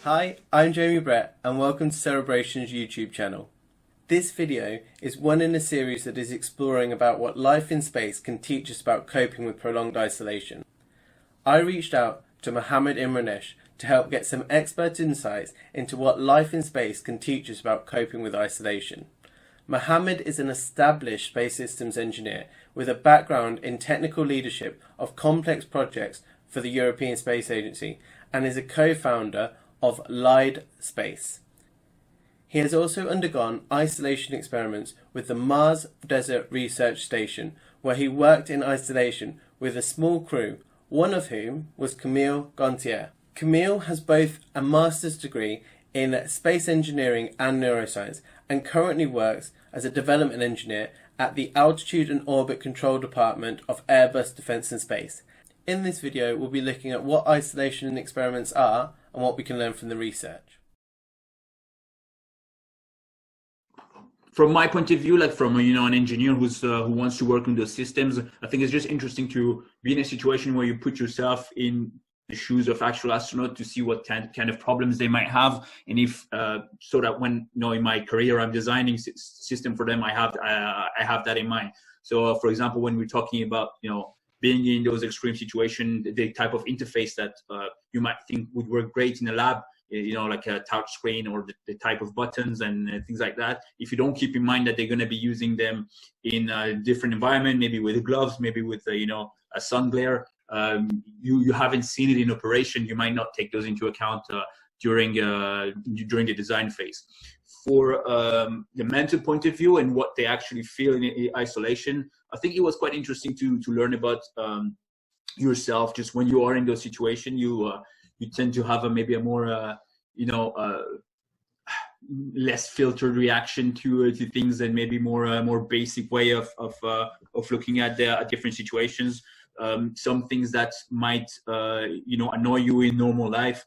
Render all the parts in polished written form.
Hi, I'm Jamie Brett and welcome to Cerebration's YouTube channel. This video is one in a series that is exploring about what life in space can teach us about coping with prolonged isolation. I reached out to Mohammad Iranmanesh to help get some expert insights into what life in space can teach us about coping with isolation. Mohammed is an established space systems engineer with a background in technical leadership of complex projects for the European Space Agency and is a co-founder of LIDE.space. He has also undergone isolation experiments with the Mars Desert Research Station, where he worked in isolation with a small crew, one of whom was Camille Gontier. Camille has both a master's degree in space engineering and neuroscience and currently works as a development engineer at the Altitude and Orbit Control Department of Airbus Defence and Space. In this video, we'll be looking at what isolation experiments are and what we can learn from the research. From my point of view, like from an engineer who wants to work on those systems, I think it's just interesting to be in a situation where you put yourself in the shoes of actual astronauts to see what kind of problems they might have, and if so that when in my career I'm designing system for them, I have that in mind. So for example, when we're talking about being in those extreme situations, the type of interface that you might think would work great in a lab, like a touch screen or the type of buttons and things like that. If you don't keep in mind that they're going to be using them in a different environment, maybe with gloves, maybe with a sun glare, you haven't seen it in operation, you might not take those into account during the design phase. For the mental point of view and what they actually feel in isolation, I think it was quite interesting to learn about yourself. Just when you are in those situations, you tend to have maybe a more less filtered reaction to things, and maybe more basic way of looking at different situations. Some things that might annoy you in normal life,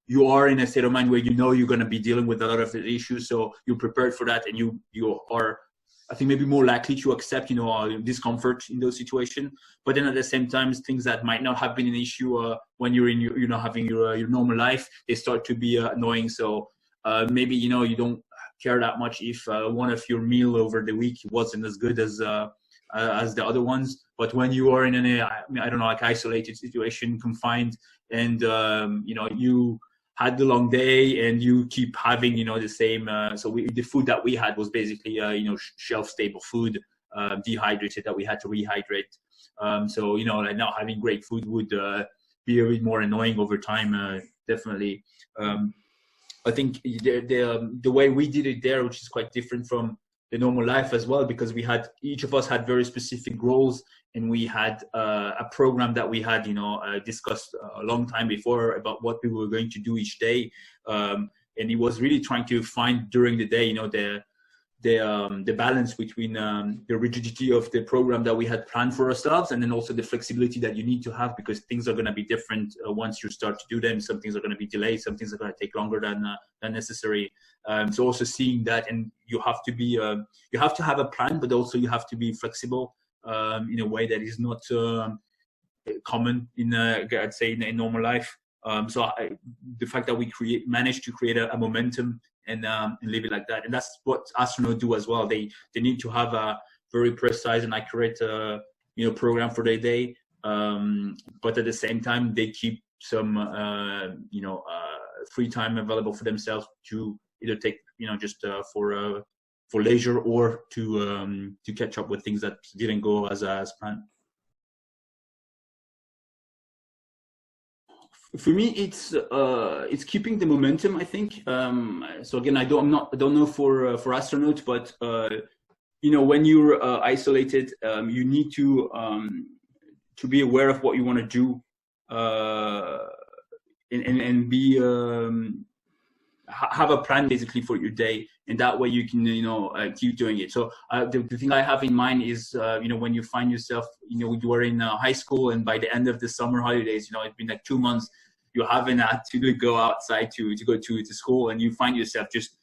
you are in a state of mind where you're going to be dealing with a lot of the issues, so you're prepared for that, and you are, I think, maybe more likely to accept discomfort in those situations. But then at the same time, things that might not have been an issue when you're in having your normal life, they start to be annoying. So maybe you don't care that much if one of your meal over the week wasn't as good as the other ones. But when you are in an isolated situation, confined, and you had the long day and you keep having the same. So the food that we had was basically shelf stable food, dehydrated, that we had to rehydrate. So like not having great food would be a bit more annoying over time. Definitely. I think the way we did it there, which is quite different from the normal life as well, because each of us had very specific roles, and we had a program that we had discussed a long time before about what we were going to do each day, and it was really trying to find during the day the balance between the rigidity of the program that we had planned for ourselves, and then also the flexibility that you need to have, because things are going to be different once you start to do them. Some things are going to be delayed, some things are going to take longer than necessary. So also seeing that, and you have to have a plan, but also you have to be flexible in a way that is not common I'd say in normal life. So the fact that we managed to create a momentum and live it like that, and that's what astronauts do as well. They need to have a very precise and accurate program for their day, but at the same time they keep some free time available for themselves to either take just for leisure, or to catch up with things that didn't go as planned. For me, it's keeping the momentum, I think. So again, I don't know for astronauts, but when you're isolated, you need to be aware of what you want to do, and be have a plan basically for your day, and that way you can keep doing it. So the thing I have in mind is when you find yourself you are in high school, and by the end of the summer holidays, it's been like 2 months, you haven't had to go outside to go to school, and you find yourself just,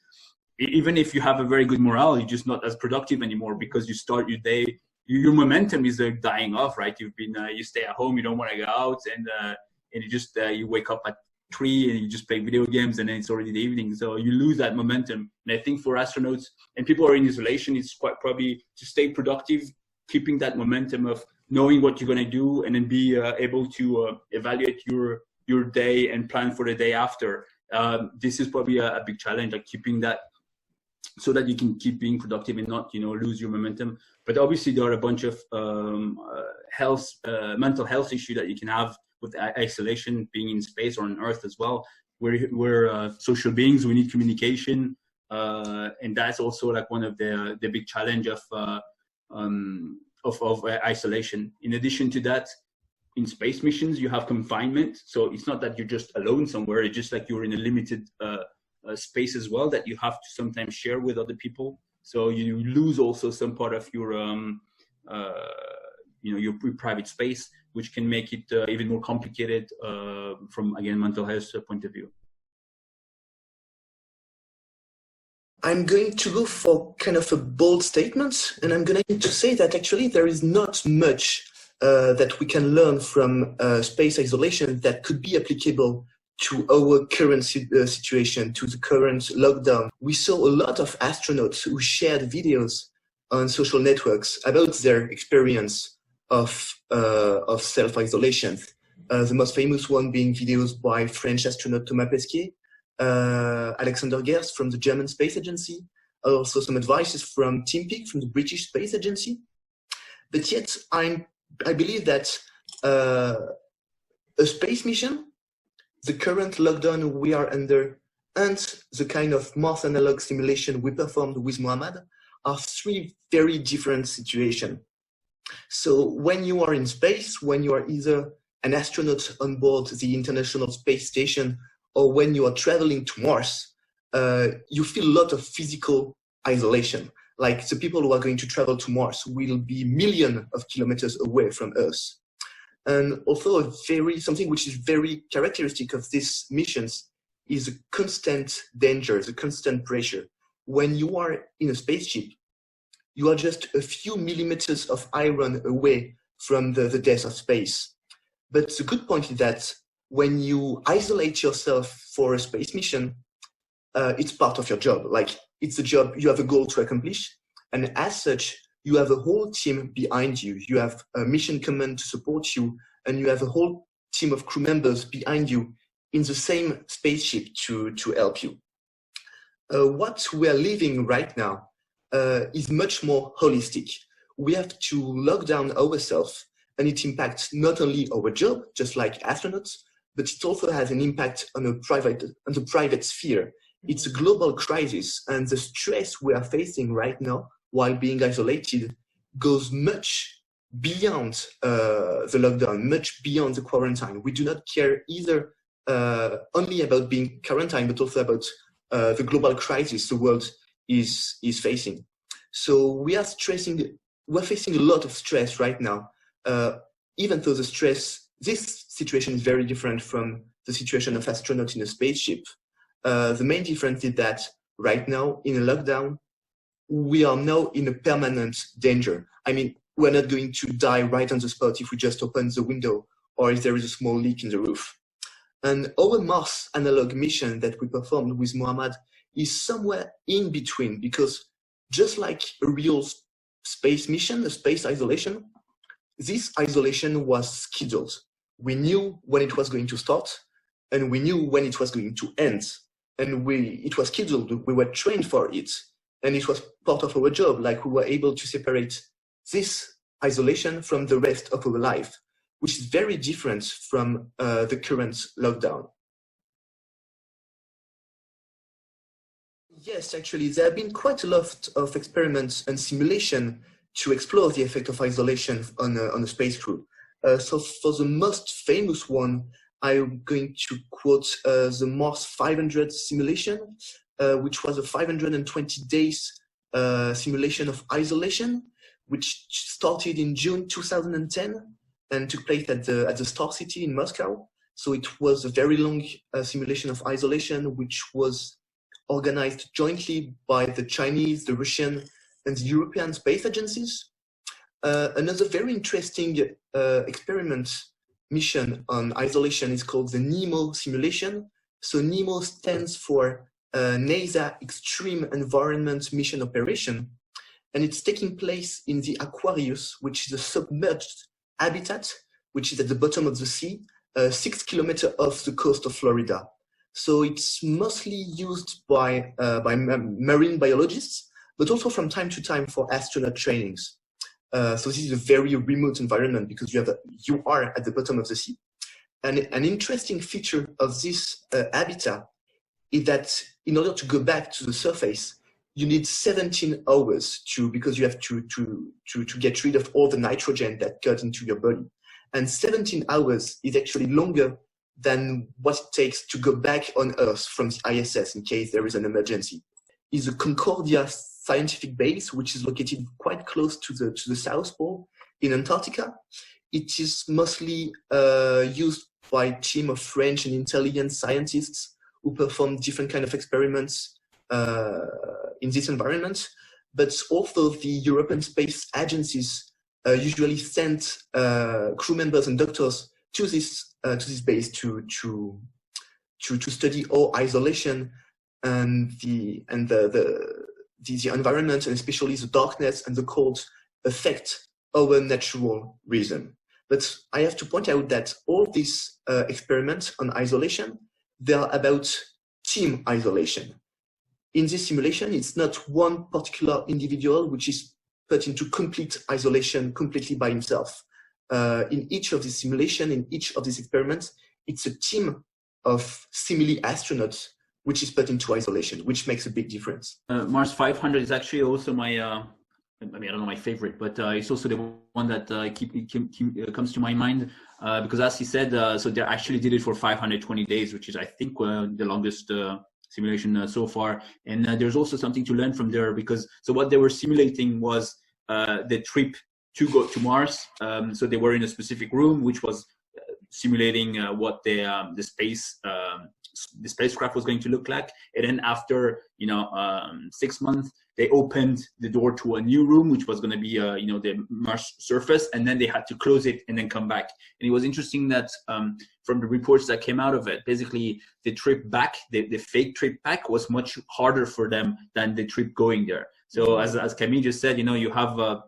even if you have a very good morale, you're just not as productive anymore, because you start your day, your momentum is dying off, right? You stay at home, you don't want to go out, and you just you wake up at 3 and you just play video games and then it's already the evening. So you lose that momentum. And I think for astronauts and people who are in isolation, it's quite probably to stay productive, keeping that momentum of knowing what you're going to do and then be able to evaluate your day and plan for the day after. This is probably a big challenge, like keeping that so that you can keep being productive and not, lose your momentum. But obviously there are a bunch of mental health issues that you can have with isolation, being in space or on Earth as well. We're social beings, we need communication. And that's also like one of the big challenge of isolation. In addition to that, in space missions, you have confinement. So it's not that you're just alone somewhere. It's just like you're in a limited space as well that you have to sometimes share with other people. So you lose also some part of your, your private space, which can make it even more complicated from, again, mental health point of view. I'm going to go for kind of a bold statement, and I'm going to say that actually there is not much that we can learn from space isolation that could be applicable to our current situation, to the current lockdown. We saw a lot of astronauts who shared videos on social networks about their experience of self-isolation. The most famous one being videos by French astronaut Thomas Pesquet, Alexander Gerst from the German Space Agency, also some advices from Tim Peake from the British Space Agency. But yet, I believe that a space mission, the current lockdown we are under, and the kind of Mars analog simulation we performed with Mohammed are three very different situations. So when you are in space, when you are either an astronaut on board the International Space Station or when you are traveling to Mars, you feel a lot of physical isolation. Like the people who are going to travel to Mars will be millions of kilometers away from Earth. And also something which is very characteristic of these missions is the constant danger, the constant pressure. When you are in a spaceship, you are just a few millimeters of iron away from the death of space. But the good point is that when you isolate yourself for a space mission, it's part of your job. Like, it's a job, you have a goal to accomplish. And as such, you have a whole team behind you. You have a mission command to support you, and you have a whole team of crew members behind you in the same spaceship to help you. What we are living right now is much more holistic. We have to lock down ourselves, and it impacts not only our job, just like astronauts, but it also has an impact on the private sphere. It's a global crisis, and the stress we are facing right now while being isolated goes much beyond the lockdown, much beyond the quarantine. We do not care either only about being quarantined, but also about the global crisis the world is facing. So we're facing a lot of stress right now, even though this situation is very different from the situation of astronauts in a spaceship. The main difference is that right now in a lockdown, we are now in a permanent danger. I mean, we're not going to die right on the spot if we just open the window or if there is a small leak in the roof. And our Mars analog mission that we performed with Mohammed is somewhere in between, because just like a real space mission, a space isolation, this isolation was scheduled. We knew when it was going to start, and we knew when it was going to end. And it was scheduled, we were trained for it, and it was part of our job. Like, we were able to separate this isolation from the rest of our life, which is very different from the current lockdown. Yes, actually, there have been quite a lot of experiments and simulation to explore the effect of isolation on a space crew. So for the most famous one, I'm going to quote the Mars 500 simulation, which was a 520 days simulation of isolation, which started in June 2010 and took place at the Star City in Moscow. So it was a very long simulation of isolation, which was organized jointly by the Chinese, the Russian, and the European space agencies. Another very interesting experiment mission on isolation is called the NEMO simulation, So NEMO stands for NASA Extreme Environment Mission Operation, and it's taking place in the Aquarius, which is a submerged habitat, which is at the bottom of the sea, 6 kilometers off the coast of Florida. So it's mostly used by marine biologists, but also from time to time for astronaut trainings. So this is a very remote environment because you are at the bottom of the sea. And an interesting feature of this habitat is that in order to go back to the surface, you need 17 hours because you have to get rid of all the nitrogen that got into your body. And 17 hours is actually longer than what it takes to go back on Earth from the ISS in case there is an emergency. Is the Concordia scientific base, which is located quite close to the South Pole in Antarctica. It is mostly used by a team of French and Italian scientists who perform different kind of experiments in this environment. But also the European space agencies usually send crew members and doctors to this base to study all isolation and the environment, and especially the darkness and the cold affect our natural rhythm. But I have to point out that all these experiments on isolation, they are about team isolation. In this simulation, it's not one particular individual which is put into complete isolation completely by himself. In each of these simulations, in each of these experiments, it's a team of simile astronauts which is put into isolation, which makes a big difference. Mars 500 is actually also my, I don't know my favorite, but it's also the one that comes to my mind because as he said, so they actually did it for 520 days, which is I think the longest simulation so far. And there's also something to learn from there because so what they were simulating was the trip to go to Mars. So they were in a specific room, which was simulating what the spacecraft was going to look like. And then after 6 months, they opened the door to a new room, which was going to be the Mars surface, and then they had to close it and then come back. And it was interesting that from the reports that came out of it, basically the trip back, the fake trip back, was much harder for them than the trip going there. So as Camille just said, you have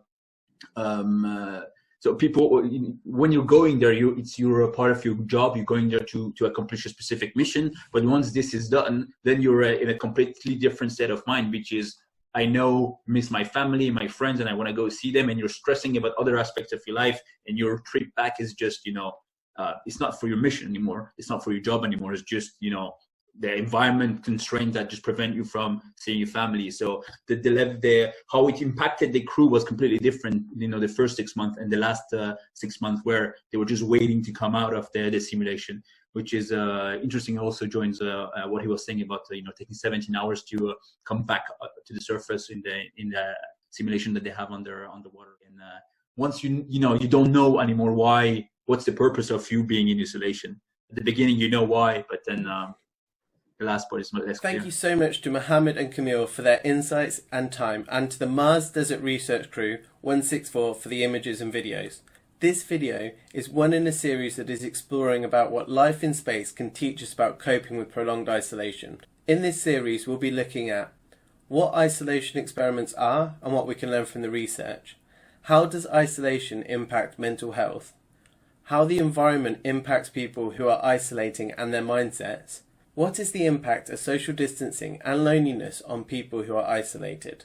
so people, when you're going there, you're a part of your job. You're going there to accomplish a specific mission. But once this is done, then you're in a completely different state of mind, which is, I miss my family, my friends, and I want to go see them. And you're stressing about other aspects of your life. And your trip back is just, it's not for your mission anymore. It's not for your job anymore. It's just, the environment constraints that just prevent you from seeing your family. So how it impacted the crew was completely different. The first 6 months and the last 6 months where they were just waiting to come out of the simulation, which is interesting. Also joins what he was saying about taking 17 hours to come back to the surface in the simulation that they have underwater. And once you don't know anymore what's the purpose of you being in isolation. At the beginning, why, but then. The last part is less clear. Thank you so much to Mohammed and Camille for their insights and time, and to the Mars Desert Research Crew 164 for the images and videos. This video is one in a series that is exploring about what life in space can teach us about coping with prolonged isolation. In this series, we'll be looking at what isolation experiments are and what we can learn from the research. How does isolation impact mental health? How the environment impacts people who are isolating and their mindsets. What is the impact of social distancing and loneliness on people who are isolated?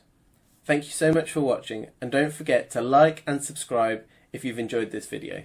Thank you so much for watching, and don't forget to like and subscribe if you've enjoyed this video.